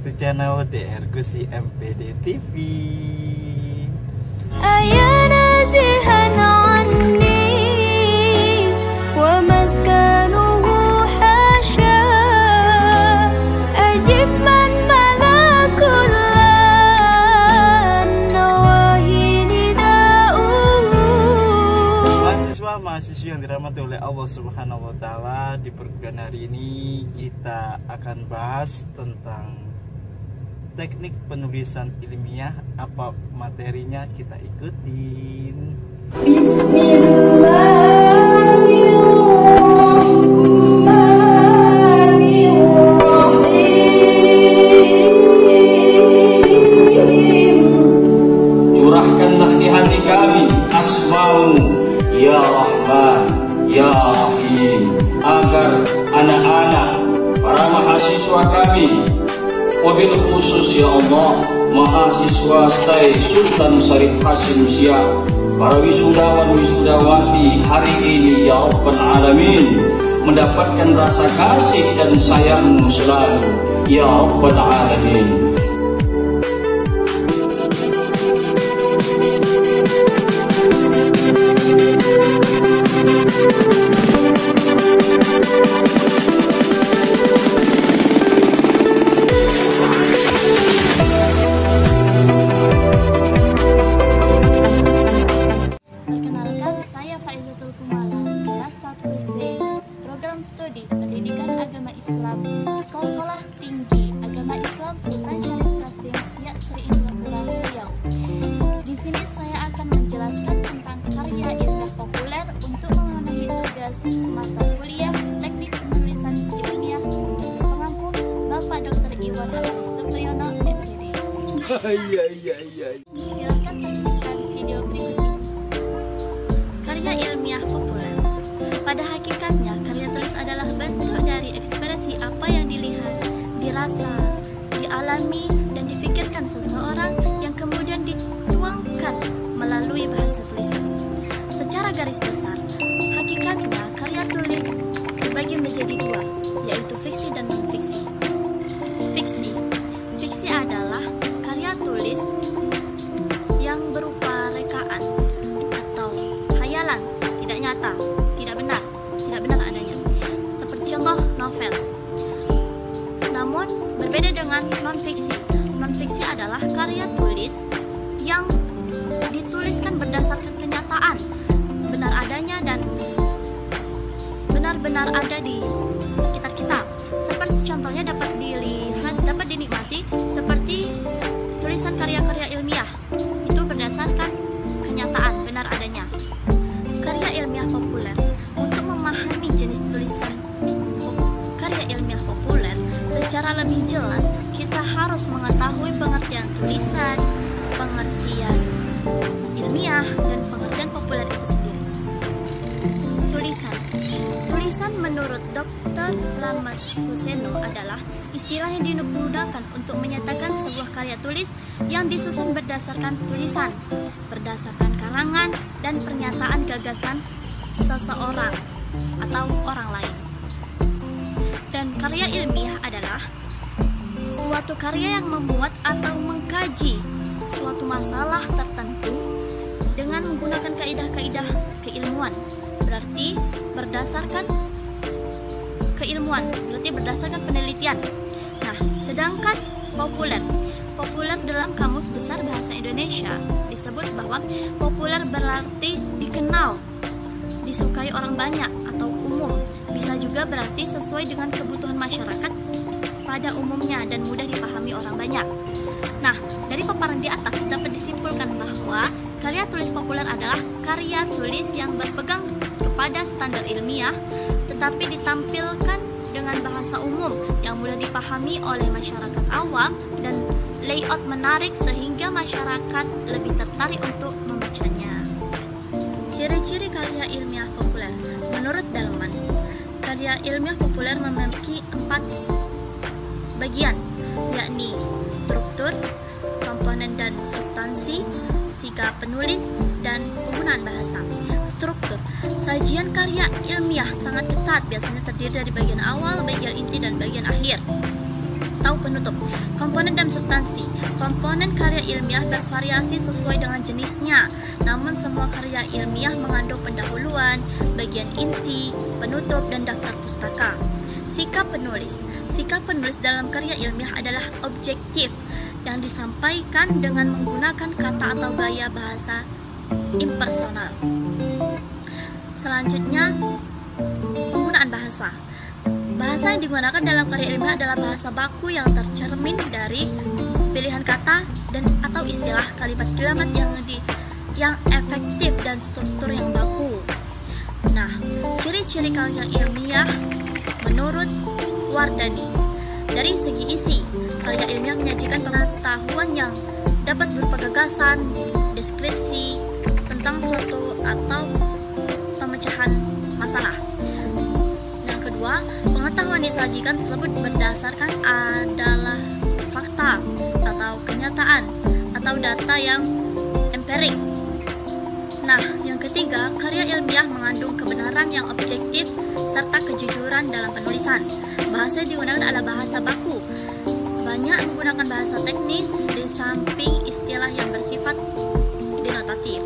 to channel DR Gusi MPD TV. Mahasiswa yang dirahmati oleh Allah Subhanahu wa Ta'ala, di perkuliahan hari ini kita akan bahas tentang teknik penulisan ilmiah. Apa materinya, kita ikutin. Bismillahirrahmanirrahim. Curahkanlah di hati kami asmamu ya Rahman, ya Rahim, agar anak-anak, para mahasiswa kami, wabil khusus ya Allah, mahasiswa STAI Sultan Syarif Hasim Siak, para wisudawan wisudawati hari ini ya Rabbal Alamin, mendapatkan rasa kasih dan sayangmu selalu ya Rabbal Alamin. Studi Pendidikan Agama Islam Sekolah Tinggi Agama Islam Sultan Syarif Hasim Siak Sri Indrapura Riau. Di sini saya akan menjelaskan tentang karya ilmiah populer untuk memenuhi tugas mata kuliah Teknik Penulisan Ilmiah dosen pengampu Bapak Dr. Iwan Haji Supriyono MPD. Silakan saksikan video berikut ini. Karya ilmiah populer. Pada hakikatnya, karya tulis adalah bentuk dari ekspresi apa yang dilihat, dirasa, dialami, dan difikirkan seseorang yang kemudian dituangkan melalui bahasa tulisan. Secara garis besar, hakikatnya karya tulis terbagi menjadi dua, yaitu fiksi dan non-fiksi. Fiksi adalah karya tulis yang berupa rekaan atau hayalan, tidak nyata, tidak benar adanya, seperti contoh novel. Namun berbeda dengan non-fiksi. Non-fiksi adalah karya tulis yang dituliskan berdasarkan kenyataan, benar adanya dan benar-benar ada di sekitar kita. Seperti contohnya dapat dinikmati seperti tulisan karya-karya ilmiah, itu berdasarkan kenyataan, benar adanya. Karya ilmiah populer. Untuk memahami jenis tulisan karya ilmiah populer secara lebih jelas, kita harus mengetahui pengertian tulisan, pengertian ilmiah, dan pengertian populer itu sendiri. Tulisan menurut Dr. Slamet Suseno adalah istilah yang digunakan untuk menyatakan sebuah karya tulis yang disusun berdasarkan tulisan, berdasarkan karangan dan pernyataan gagasan seseorang atau orang lain. Dan karya ilmiah adalah suatu karya yang membuat atau mengkaji suatu masalah tertentu dengan menggunakan kaidah-kaidah keilmuan, berarti berdasarkan penelitian. Nah, sedangkan populer dalam Kamus Besar Bahasa Indonesia disebut bahwa populer berarti dikenal, disukai orang banyak atau umum. Bisa juga berarti sesuai dengan kebutuhan masyarakat pada umumnya dan mudah dipahami orang banyak. Nah, dari paparan di atas dapat disimpulkan bahwa karya tulis populer adalah karya tulis yang berpegang kepada standar ilmiah tetapi ditampilkan dengan bahasa umum yang mudah dipahami oleh masyarakat awam dan layout menarik sehingga masyarakat lebih tertarik untuk membacanya. Ciri-ciri karya ilmiah populer. Menurut Dalman, karya ilmiah populer memiliki 4 bagian, yakni struktur, komponen dan substansi, sikap penulis, dan penggunaan bahasa. Struktur. Sajian karya ilmiah sangat ketat, biasanya terdiri dari bagian awal, bagian inti, dan bagian akhir. atau penutup. Komponen dan substansi. Komponen karya ilmiah bervariasi sesuai dengan jenisnya, namun semua karya ilmiah mengandung pendahuluan, bagian inti, penutup, dan daftar pustaka. Sikap penulis. Sikap penulis dalam karya ilmiah adalah objektif yang disampaikan dengan menggunakan kata atau gaya bahasa impersonal. Selanjutnya, penggunaan bahasa. Bahasa yang digunakan dalam karya ilmiah adalah bahasa baku yang tercermin dari pilihan kata dan atau istilah kalimat yang efektif dan struktur yang baku. Nah, ciri-ciri karya ilmiah menurut Wardani. Dari segi isi, karya ilmiah menyajikan pengetahuan yang dapat berupa gagasan, deskripsi tentang suatu atau pemecahan masalah. Yang kedua, pengetahuan disajikan tersebut berdasarkan adalah fakta atau kenyataan atau data yang empirik. Nah, yang ketiga, karya ilmiah mengandung kebenaran yang objektif serta kejujuran dalam penulisan. Bahasa yang digunakan adalah bahasa baku. Banyak menggunakan bahasa teknis di samping istilah yang bersifat denotatif.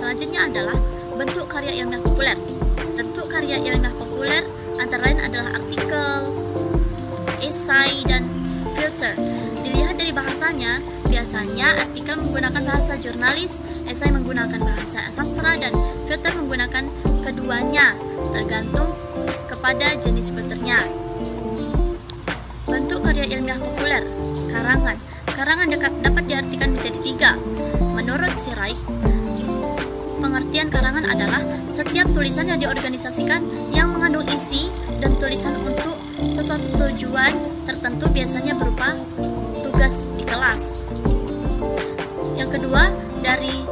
Selanjutnya adalah bentuk karya ilmiah populer. Bentuk karya ilmiah populer antara lain adalah artikel, esai, dan filter. Dilihat dari bahasanya, biasanya artikel menggunakan bahasa jurnalis, esai menggunakan bahasa sastra, dan filter menggunakan keduanya, tergantung kepada jenis filternya. Bentuk karya ilmiah populer. Karangan. Karangan dapat diartikan menjadi 3. Menurut Sirait, pengertian karangan adalah setiap tulisan yang diorganisasikan yang mengandung isi dan tulisan untuk sesuatu tujuan tertentu, biasanya berupa tugas di kelas. Yang kedua, dari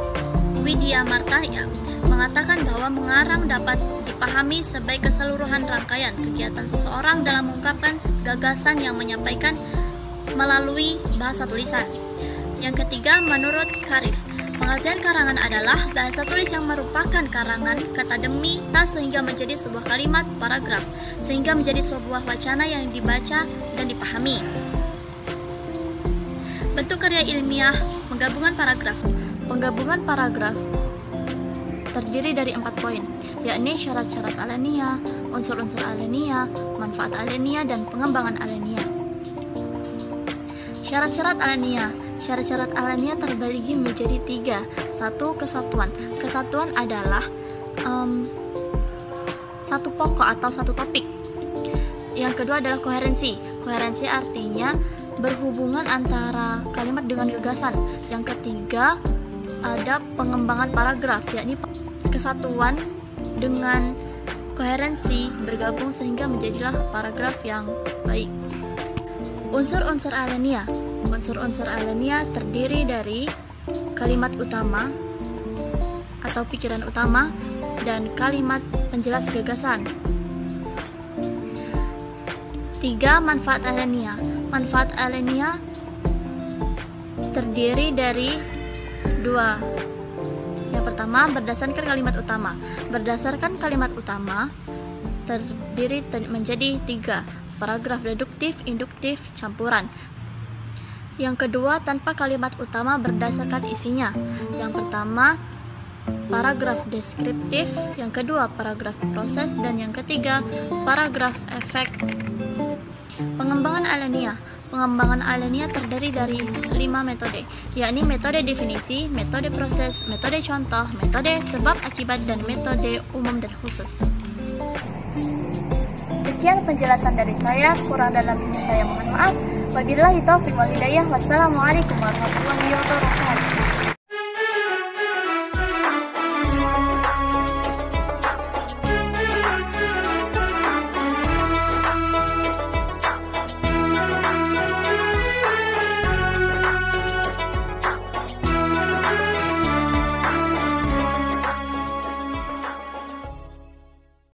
Widya Martaya mengatakan bahwa mengarang dapat dipahami sebagai keseluruhan rangkaian kegiatan seseorang dalam mengungkapkan gagasan yang menyampaikan melalui bahasa tulisan. Yang ketiga, menurut Karif, pengertian karangan adalah bahasa tulis yang merupakan karangan kata demi kata sehingga menjadi sebuah kalimat paragraf, sehingga menjadi sebuah wacana yang dibaca dan dipahami. Bentuk karya ilmiah penggabungan paragraf. Penggabungan paragraf terdiri dari 4 poin, yakni syarat-syarat alenia, unsur-unsur alenia, manfaat alenia, dan pengembangan alenia. Syarat-syarat alenia. Syarat-syarat alenia terbagi menjadi 3. 1. Kesatuan. Kesatuan adalah satu pokok atau satu topik. Yang kedua adalah koherensi. Koherensi artinya berhubungan antara kalimat dengan gagasan. Yang ketiga ada pengembangan paragraf, yakni kesatuan dengan koherensi bergabung sehingga menjadilah paragraf yang baik. Unsur-unsur alenia. Unsur-unsur alenia terdiri dari kalimat utama atau pikiran utama dan kalimat penjelas gagasan. 3. Manfaat alenia. Manfaat alenia terdiri dari 2. Yang pertama, berdasarkan kalimat utama. Berdasarkan kalimat utama terdiri menjadi 3. Paragraf deduktif, induktif, campuran. Yang kedua, tanpa kalimat utama berdasarkan isinya. Yang pertama, paragraf deskriptif. Yang kedua, paragraf proses. Dan yang ketiga, paragraf efek. Pengembangan alenia. Pengembangan alenia terdiri dari 5 metode, yakni metode definisi, metode proses, metode contoh, metode sebab akibat, dan metode umum dan khusus. Sekian penjelasan dari saya, kurang dan lebihnya saya mohon maaf. Wabillahi taufiq wal hidayah. Wassalamualaikum warahmatullahi wabarakatuh.